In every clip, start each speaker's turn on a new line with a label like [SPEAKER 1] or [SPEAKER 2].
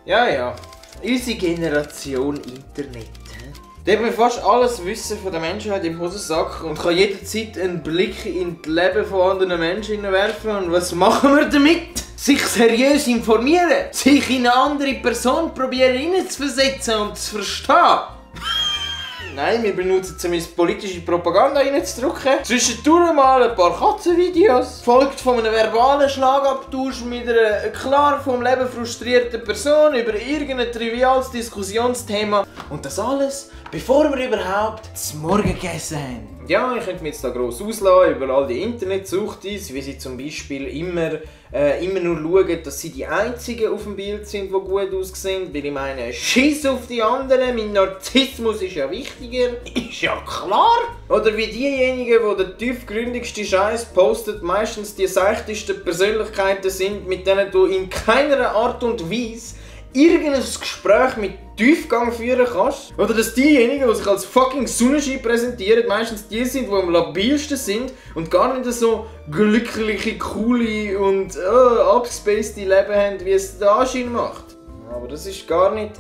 [SPEAKER 1] Ja, unsere Generation Internet. Da hat man fast alles Wissen von der Menschheit im Hosensack und kann jederzeit einen Blick in das Leben von anderen Menschen werfen. Und was machen wir damit? Sich seriös informieren, sich in eine andere Person probieren hineinzuversetzen und zu verstehen. Nein, wir benutzen zumindest politische Propaganda reinzudrücken. Zwischendurch mal ein paar Katzenvideos. Folgt von einem verbalen Schlagabtausch mit einer klar vom Leben frustrierten Person über irgendein triviales Diskussionsthema. Und das alles, bevor wir überhaupt das Morgen gegessen haben. Ja, ich könnte mich jetzt da gross auslassen über all die Internetsuchtis, wie sie zum Beispiel immer nur schauen, dass sie die Einzigen auf dem Bild sind, die gut aussehen. Weil ich meine, Schiss auf die anderen, mein Narzissmus ist ja wichtiger. Ist ja klar! Oder wie diejenigen, die den tiefgründigsten Scheiß posten, meistens die seichtesten Persönlichkeiten sind, mit denen du in keiner Art und Weise irgendein Gespräch mit Tiefgang führen kannst. Oder dass diejenigen, die sich als fucking Sonnenschein präsentieren, meistens die sind, die am labilsten sind und gar nicht so glückliche, coole und abgespacede Leben haben, wie es der Anschein macht. Aber das ist gar nicht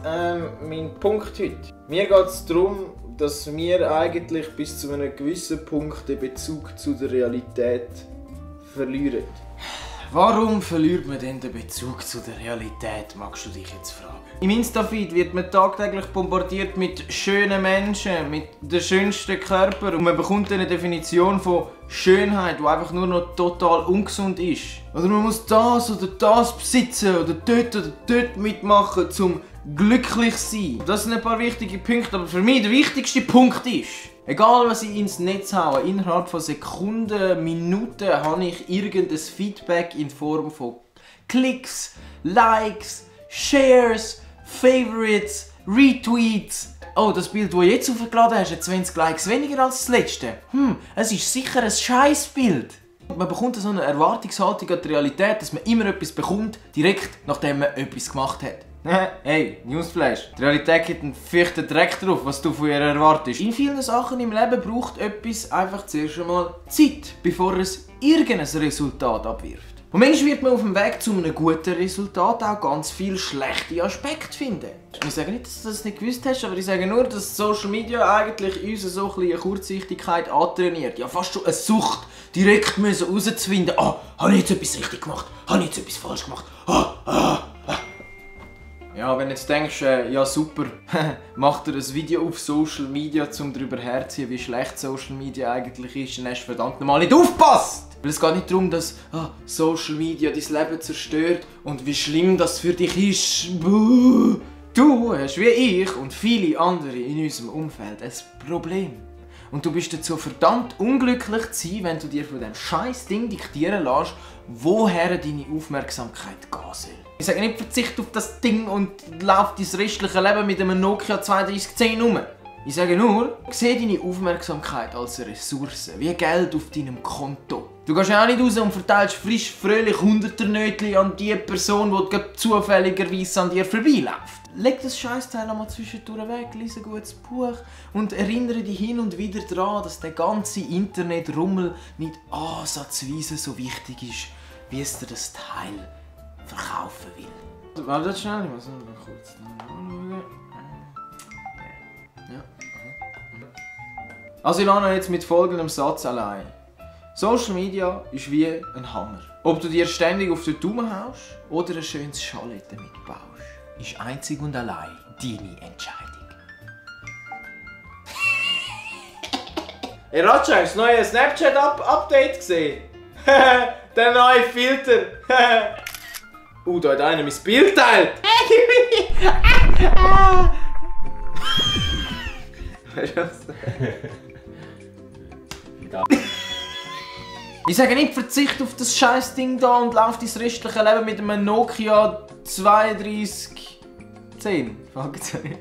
[SPEAKER 1] mein Punkt heute. Mir geht es darum, dass wir eigentlich bis zu einem gewissen Punkt den Bezug zu der Realität verlieren. Warum verliert man denn den Bezug zu der Realität, magst du dich jetzt fragen? Im Insta-Feed wird man tagtäglich bombardiert mit schönen Menschen, mit den schönsten Körpern und man bekommt eine Definition von Schönheit, die einfach nur noch total ungesund ist. Oder man muss das oder das besitzen oder dort mitmachen, um glücklich zu sein. Das sind ein paar wichtige Punkte, aber für mich der wichtigste Punkt ist, egal was ich ins Netz haue, innerhalb von Sekunden, Minuten habe ich irgendein Feedback in Form von Klicks, Likes, Shares, Favorites, Retweets. Oh, das Bild, das du jetzt aufgeladen hast, hat 20 Likes weniger als das letzte. Es ist sicher ein Scheißbild. Man bekommt so eine Erwartungshaltung an die Realität, dass man immer etwas bekommt, direkt nachdem man etwas gemacht hat. Hey, Newsflash. Die Realität gibt einen feuchten Dreck drauf, was du von ihr erwartest. In vielen Sachen im Leben braucht etwas einfach zuerst einmal Zeit, bevor es irgendein Resultat abwirft. Und manchmal wird man auf dem Weg zu einem guten Resultat auch ganz viele schlechte Aspekte finden. Ich sage nicht, dass du das nicht gewusst hast, aber ich sage nur, dass Social Media eigentlich uns so ein eine Kurzsichtigkeit antrainiert. Ja, fast schon eine Sucht, direkt herauszufinden, habe ich jetzt etwas richtig gemacht, habe ich jetzt etwas falsch gemacht, Ja, wenn du jetzt denkst, ja super, macht er ein Video auf Social Media, um darüber herzuziehen, wie schlecht Social Media eigentlich ist, dann hast du verdammt nochmal nicht aufgepasst! Weil es geht nicht darum, dass Social Media dein Leben zerstört und wie schlimm das für dich ist. Buh. Du hast wie ich und viele andere in unserem Umfeld ein Problem. Und du bist dazu verdammt unglücklich zu sein, wenn du dir von diesem scheiß Ding diktieren lässt, woher deine Aufmerksamkeit gehen soll. Ich sage nicht, verzicht auf das Ding und lauf dein restliche Leben mit einem Nokia 3210 rum. Ich sage nur, sehe deine Aufmerksamkeit als Ressource, wie Geld auf deinem Konto. Du gehst ja auch nicht raus und verteilst frisch, fröhlich Hunderternötchen an die Person, die zufälligerweise an dir vorbeiläuft. Leg das Scheißteil einmal zwischendurch weg, lies ein gutes Buch und erinnere dich hin und wieder daran, dass der ganze Internetrummel nicht ansatzweise so wichtig ist, wie es dir das Teil verkaufen will. Warte schnell, ich muss noch kurz anschauen. Ja. Also ich lerne jetzt mit folgendem Satz allein. Social Media ist wie ein Hammer. Ob du dir ständig auf den Daumen haust oder ein schönes Chalet damit baust, ist einzig und allein deine Entscheidung. Hey Ratscha, hast du das neue Snapchat-Update gesehen? Der neue Filter! Da hat einer mein Bild geteilt! Weißt du was? Ich sage nicht, verzicht auf das scheiß Ding da und lauf dein restliche Leben mit einem Nokia 3210. Fragezeichen.